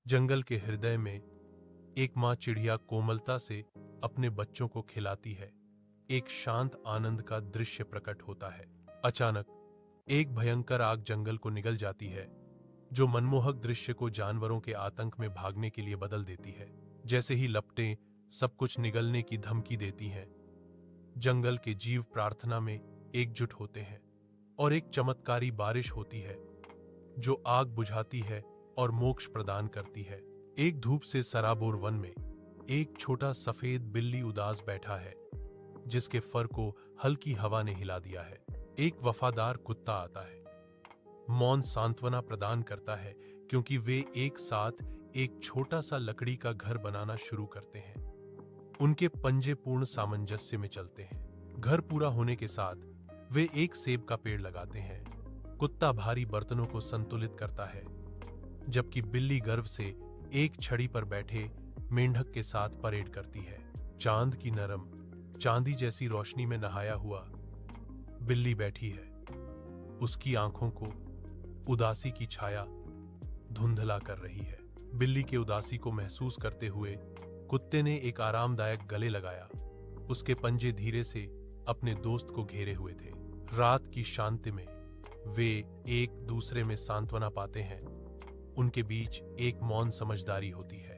जंगल के हृदय में एक माँ चिड़िया कोमलता से अपने बच्चों को खिलाती है। एक शांत आनंद का दृश्य प्रकट होता है। अचानक एक भयंकर आग जंगल को निगल जाती है, जो मनमोहक दृश्य को जानवरों के आतंक में भागने के लिए बदल देती है। जैसे ही लपटें सब कुछ निगलने की धमकी देती हैं, जंगल के जीव प्रार्थना में एकजुट होते हैं और एक चमत्कारी बारिश होती है जो आग बुझाती है और मोक्ष प्रदान करती है। एक धूप से सराबोर वन में एक छोटा सफेद बिल्ली उदास बैठा है, जिसके फर को हल्की हवा ने हिला दिया है। एक वफादार कुत्ता आता है, मौन सांत्वना प्रदान करता है, क्योंकि वे एक साथ एक छोटा सा लकड़ी का घर बनाना शुरू करते हैं। उनके पंजे पूर्ण सामंजस्य में चलते हैं। घर पूरा होने के साथ वे एक सेब का पेड़ लगाते हैं। कुत्ता भारी बर्तनों को संतुलित करता है, जबकि बिल्ली गर्व से एक छड़ी पर बैठे मेंढक के साथ परेड करती है। चांद की नरम चांदी जैसी रोशनी में नहाया हुआ बिल्ली बैठी है। उसकी आंखों को उदासी की छाया धुंधला कर रही है। बिल्ली के उदासी को महसूस करते हुए कुत्ते ने एक आरामदायक गले लगाया। उसके पंजे धीरे से अपने दोस्त को घेरे हुए थे। रात की शांति में वे एक दूसरे में सांत्वना पाते हैं। उनके बीच एक मौन समझदारी होती है।